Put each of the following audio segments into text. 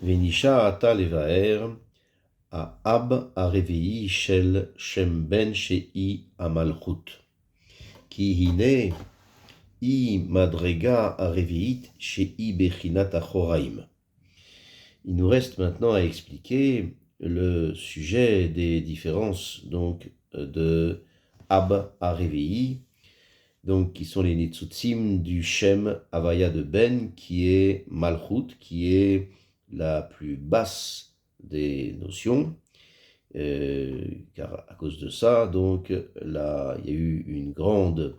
Venisha ata levaer ab arevei shel shem ben shei amalchut. Ki hine I madrega areveit shei bechinat achoraim. Il nous reste maintenant à expliquer le sujet des différences donc de Ab Arevei, donc qui sont les Nitzutzim du Shem Havaya de Ben, qui est Malchut, qui est la plus basse des notions, car à cause de ça, donc là, il y a eu une grande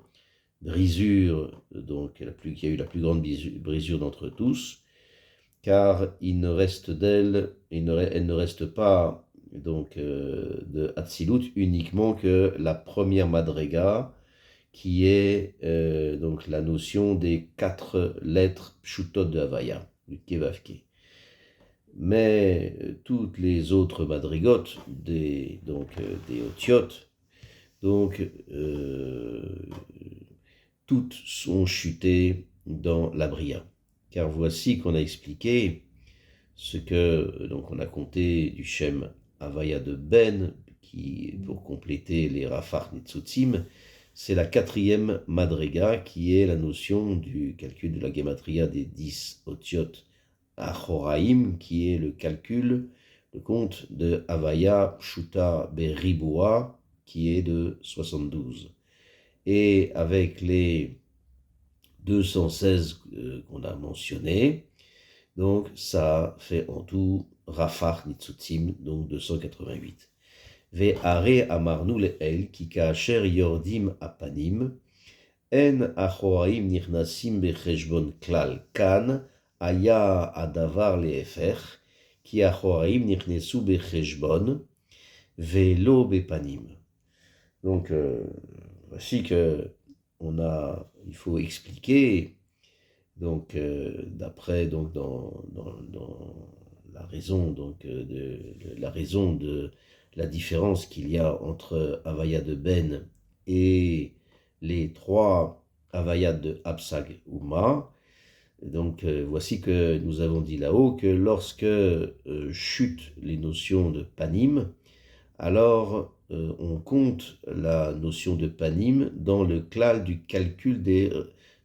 brisure, donc il y a eu la plus grande brisure d'entre tous, car il ne reste d'elle, elle ne reste pas donc de Hatzilut uniquement que la première Madrega, qui est donc la notion des 4 lettres Pshutot de Havaya, du Kevavke. Mais toutes les autres Madrigotes, des Otiotes, donc toutes sont chutées dans la Bria. Car voici qu'on a expliqué ce que, donc on a compté du Shem Havaya de Ben, qui, pour compléter les Rafach Nitzutzim, c'est la 4e Madrega, qui est la notion du calcul de la Gematria des 10 Otiot Achoraim, qui est le calcul, le compte de Havaya Pshuta Beribua, qui est de 72. Et avec les 216 qu'on a mentionnés, donc ça fait en tout Rafach Nitzutzim, donc 288. Ve'are amarnu le'el ki ka'asher yordim apanim en achoraim nirnasim becheshbon klal kan aya adavar le'efer ki achoraim nirnesu becheshbon ve'lo bepanim. Donc voici que il faut expliquer, donc d'après donc dans la raison donc la raison de la différence qu'il y a entre Havaya de Ben et les 3 Havayas de Absag Uma. Donc voici que nous avons dit là-haut que lorsque chutent les notions de Panim, alors on compte la notion de Panim dans le klal du calcul des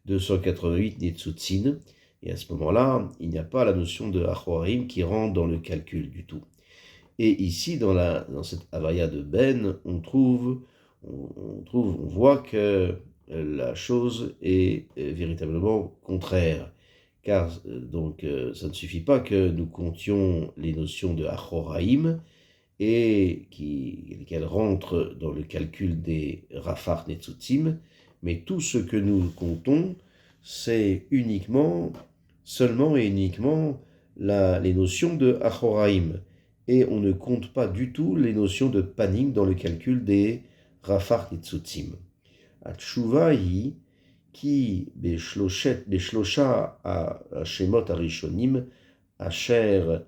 288 Nitzutzin, et à ce moment-là, il n'y a pas la notion de Achorim qui rentre dans le calcul du tout. Et ici, dans cette Havaya de Ben, on voit que la chose est véritablement contraire, car donc ça ne suffit pas que nous comptions les notions de Achoraim, et qu'elle rentre dans le calcul des Rafach Netzutzim, mais tout ce que nous comptons, c'est seulement et uniquement les notions de Achoraim, et on ne compte pas du tout les notions de Panim dans le calcul des Rafach Netzutzim. Atshuva hi ki beshlosha hashemot harishonim asher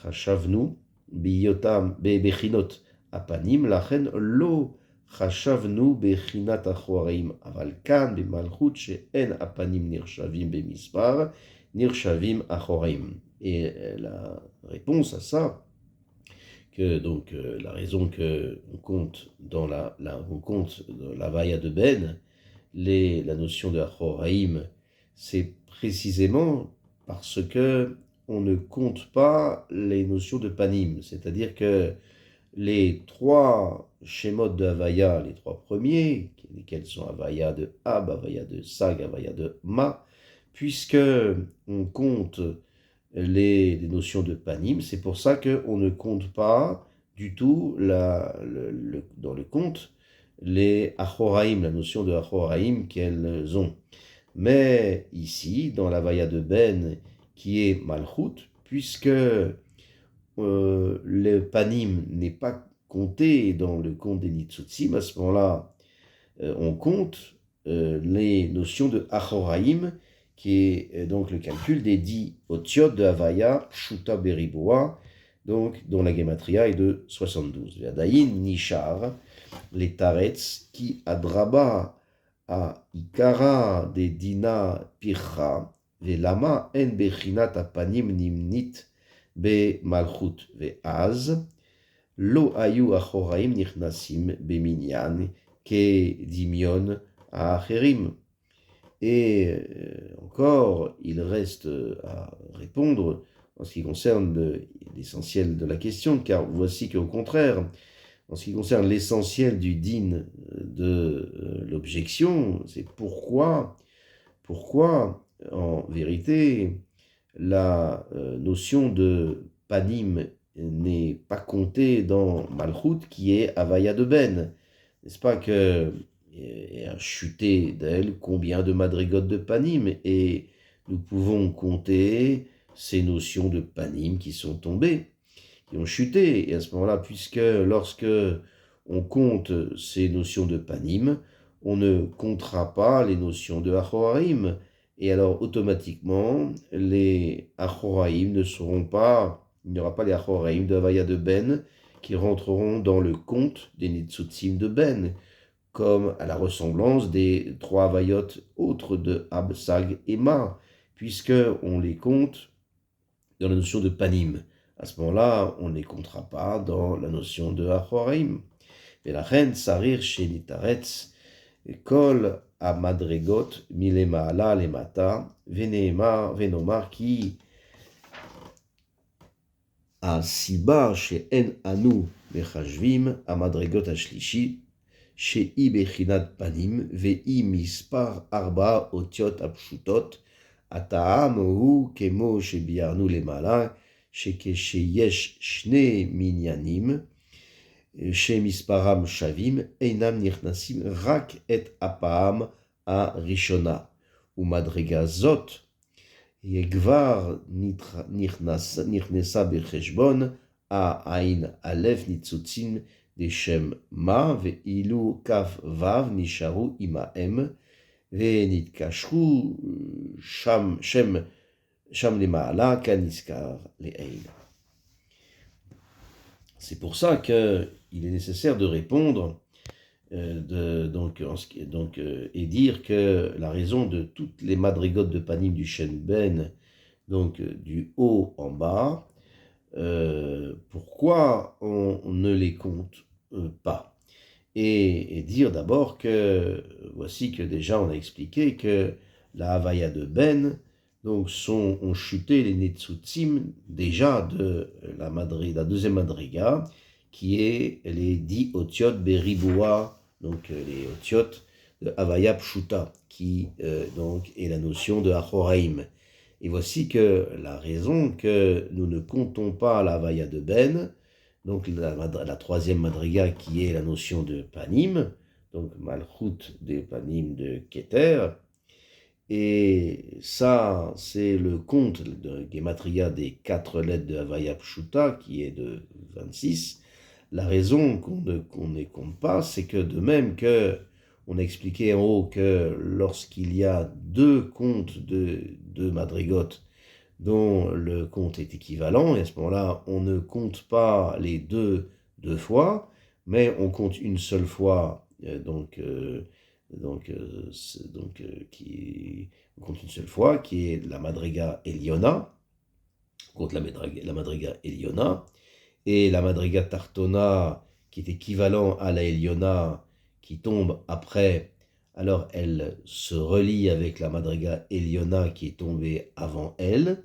chashavnu biyotam bechinot apanim lachen lo chashavnu bechinat achoraim aval kan bemalchut she'en apanim nirshavim bemispar nirshavim achoraim. Et la réponse à ça, que donc la raison que on compte dans on compte dans la Havaya de Ben la notion de Achoraim, c'est précisément parce que on ne compte pas les notions de Panim, c'est-à-dire que les 3 schémas de Havaya, les 3 premiers, lesquels sont Havaya de Ab, Havaya de Sag, Havaya de Ma, puisque on compte les notions de Panim, c'est pour ça qu'on ne compte pas du tout dans le compte les Achoraim, la notion de Achoraim qu'elles ont. Mais ici, dans la Havaya de Ben, qui est Malchut, puisque le Panim n'est pas compté dans le compte des Nitzutzim, à ce moment-là, on compte les notions de Achoraim, qui est donc le calcul des 10 Otiot de Havaya, Pshuta Beribua, donc dont la Gematria est de 72. Vadaïn Nishar, les Taretz, qui adraba a Ikara de Dina Pircha, Velama en Bechinat Apanim Nimnit be malchut ve'az, lo ayu achoraim nichnasim beminyan ke dimion acherim. Et encore, il reste à répondre en ce qui concerne l'essentiel de la question, car voici qu'au contraire, en ce qui concerne l'essentiel du din de l'objection, c'est pourquoi, en vérité, la notion de panim n'est pas comptée dans Malchut, qui est Havaya de Ben. N'est-ce pas que et a chuté d'elle combien de madrigotes de panim, et nous pouvons compter ces notions de panim qui sont tombées, qui ont chuté. Et à ce moment-là, puisque lorsque on compte ces notions de panim, on ne comptera pas les notions de achoraim, et alors automatiquement les achoraim ne seront pas, il n'y aura pas les achoraim de Havaya de Ben qui rentreront dans le compte des nitzutzim de Ben, comme à la ressemblance des 3 Havayot autres de Ab, Sag et Ma, puisque on les compte dans la notion de panim. À ce moment-là, on ne les comptera pas dans la notion de achoraim. Et la reine sarir chez Nitaretz, kol a madregot milemaala lemata, venomar qui a siba chez en anu mechashvim a madregot ashlishi, she'i bechinat panim, ve'i mispar arba otiot apshutot, ata'am hu kemo shebiarnu lemala, sheyesh shne minyanim, shemisparam shavim, einam nichnasim rak et apam a rishona, u madrega zot, yegvar nichnesa becheshbon, a ain alef nitzutzim, de Shem Ma, ve'ilu kaf vav nisharu imaem, ve'nitkashru sham lema'ala kaniskar le'ein. C'est pour ça qu'il est nécessaire de répondre et dire que la raison de toutes les madrigotes de panim du Shen Ben, donc du haut en bas, pourquoi on ne les compte pas, et dire d'abord que voici que déjà on a expliqué que la Havaya de Ben, donc ont chuté les Netzutzim déjà de la deuxième madriga, qui est les 10 Otiot Beriboua, donc les Otiot de Havaya Pshuta, qui donc est la notion de Achoraim. Et voici que la raison que nous ne comptons pas la Havaya de Ben, donc la troisième madriga qui est la notion de panim, donc Malchut des panim de Keter, et ça c'est le compte de Gematria des 4 lettres de Havaya Pshuta qui est de 26. La raison qu'on ne compte pas, c'est que de même que on a expliqué en haut que lorsqu'il y a 2 comptes de madrigotes dont le compte est équivalent, et à ce moment-là, on ne compte pas les deux fois, mais on compte une seule fois, on compte une seule fois, qui est la madriga Eliona, on compte la madriga Eliona, et la madriga Tartona, qui est équivalent à la Eliona, qui tombe après, alors elle se relie avec la madriga Eliona qui est tombée avant elle,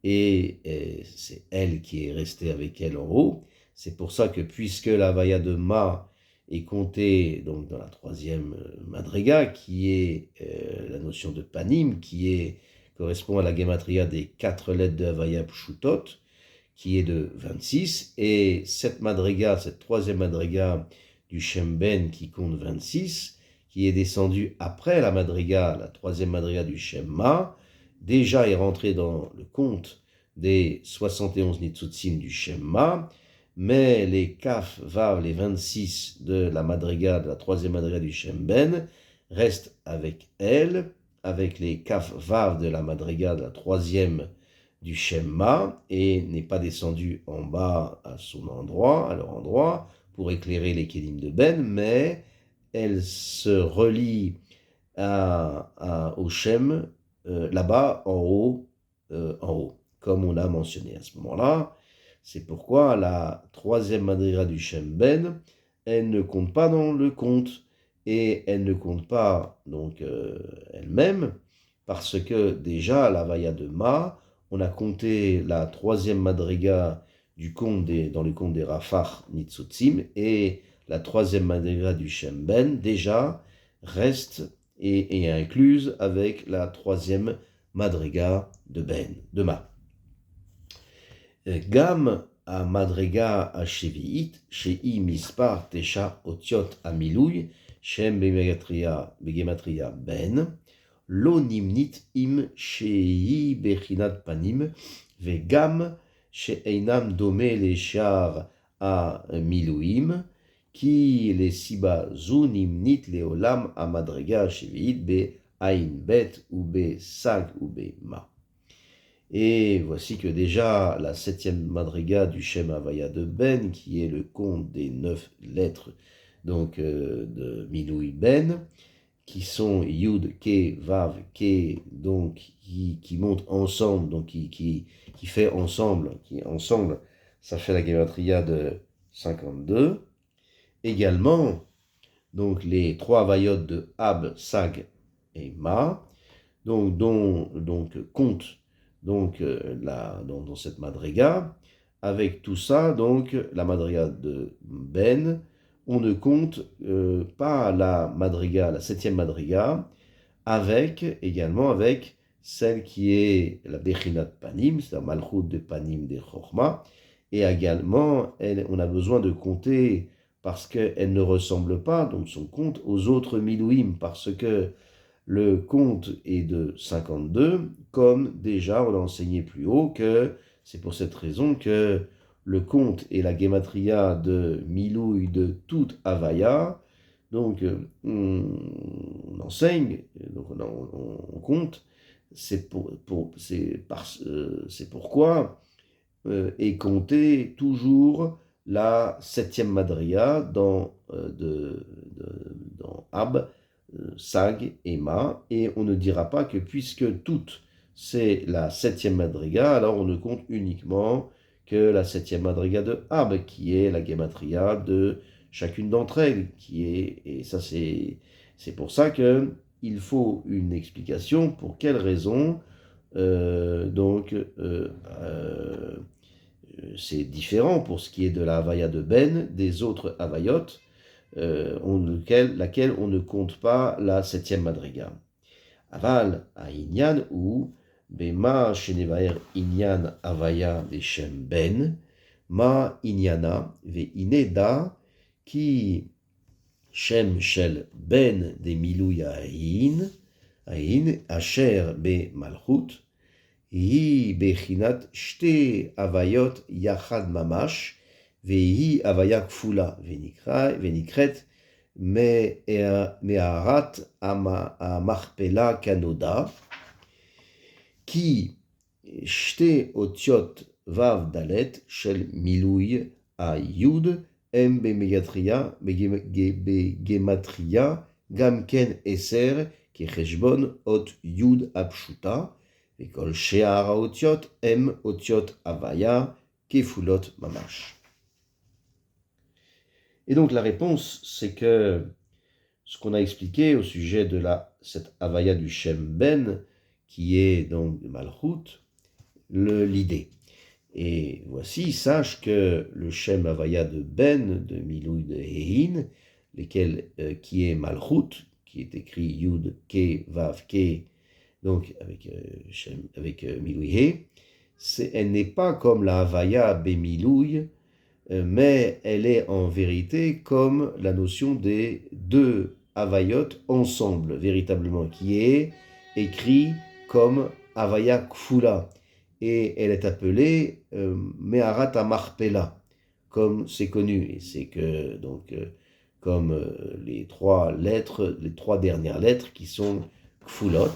et c'est elle qui est restée avec elle en haut. C'est pour ça que puisque la Havaya de Ma est comptée donc dans la troisième madriga, qui est la notion de panim, qui correspond à la gematria des 4 lettres de Havaya Pshutot, qui est de 26, et cette troisième madriga du Shem Ben qui compte 26, qui est descendue après la troisième madriga du Shem Ma, déjà est rentrée dans le compte des 71 nitzutzim du Shem Ma, mais les kaf, vav, les 26 de la troisième madriga du Shem Ben, restent avec elle, avec les kaf, vav de la madriga de la troisième du Shem Ma, et n'est pas descendu en bas à leur endroit, pour éclairer les kelim de Ben, mais elle se relie au Shem là-bas en haut. comme on a mentionné à ce moment-là. C'est pourquoi la troisième madriga du Shem Ben, elle ne compte pas dans le compte, et elle ne compte pas donc elle-même, parce que déjà, la Vaya de Ma, on a compté la troisième madriga du compte dans le compte des Rafah Nitzotzim, et la troisième madriga du Shem Ben, déjà, reste et est incluse avec la troisième madriga de Ben, de Ma. Gam a madriga a shevi'it, shei mispar tesha otiot amilui, shem begematria ben, lo nimnit im shei bechinat panim, vegam she'einam dome le shar a miluim, ki le siba zu nimnit leolam a madriga shevi'it be ain bet ou be sag ou be ma. Et voici que déjà la septième madriga du Shem Havaya de Ben, qui est le compte des 9 lettres donc de Milui Ben, qui sont Yud, Ke, Vav, Ke, donc qui montent ensemble, donc qui fait ensemble, ça fait la gematria de 52. Également, donc les trois vayotes de Ab, Sag et Ma, donc compte donc dans cette madriga. Avec tout ça, donc la madriga de Ben, on ne compte pas la madriga, la septième madriga, également avec celle qui est la Bechinat Panim, c'est-à-dire Malchut de Panim de Chorma, et également on a besoin de compter parce qu'elle ne ressemble pas, donc son compte, aux autres Milouim, parce que le compte est de 52, comme déjà on a enseigné plus haut que c'est pour cette raison que le compte est la gematria de Milouï de toute Havaya. Donc on enseigne, donc on compte, c'est pourquoi est compté toujours la septième madriga dans Ab, Sag et Ma, et on ne dira pas que puisque toutes c'est la septième madriga, alors on ne compte uniquement que la septième madriga de Ab, qui est la gematria de chacune d'entre elles, et ça c'est pour ça que il faut une explication pour quelle raison c'est différent pour ce qui est de la Havaya de Ben des autres Havayot, laquelle on ne compte pas la septième madriga. Aval a Inyan ou Bema Shenevaer Inyan Havaya Beshem Ben, Ma Inyana Ve Ineda Ki Shem Shel Ben de Milouya Ain Asher Be Malchut, Hi Bechinat Shte Havayot Yachad Mamash, Vehi Havaya Kfula Venikret Meharat Amachpela Kanoda, Ki Shte Otiot Vav Dalet Shel Milui a Yud Em Bemegatria Begematria Gamken Eser Kecheshbon Ot Yud Apshuta Vekol Sheara Otiot Em Otiot Havaya Kefulot Mamash. Et donc la réponse, c'est que ce qu'on a expliqué au sujet de cette Havaya du Shem Ben, qui est donc de Malchut, l'idée. Et voici, sache que le Shem Havaya de Ben, de Milouï de Hein, qui est Malchut, qui est écrit Yud, Ke, Vav, Ke, donc avec Milouï He, elle n'est pas comme la Havaya Bemilouï, mais elle est en vérité comme la notion des deux Havayot ensemble, véritablement, qui est écrit comme Havaya Kfula. Et elle est appelée Meharat Amarpela, comme c'est connu. Et c'est que, donc, comme les trois dernières lettres qui sont Kfulot,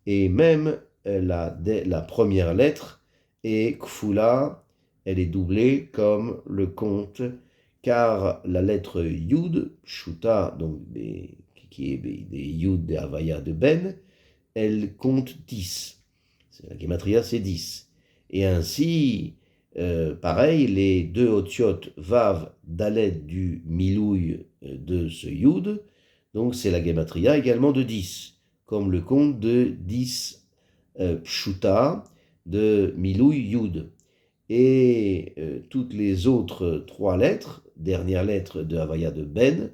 et même la première lettre est Kfula, elle est doublée comme le compte, car la lettre Yud, Shuta, donc qui est des Yud de Havaya de Ben, elle compte 10. La gematria, c'est 10. Et ainsi, pareil, les deux otiotes Vav, Dalet du Milouï de ce Yud, donc c'est la Gematria également de 10, comme le compte de 10 Pshuta de Milouï Yud. Et toutes les autres 3 lettres, dernières lettres de Havaya de Ben,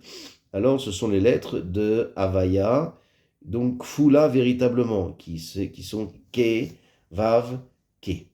alors ce sont les lettres de Havaya, donc Fula véritablement, qui sont Ke, Vav, Ke.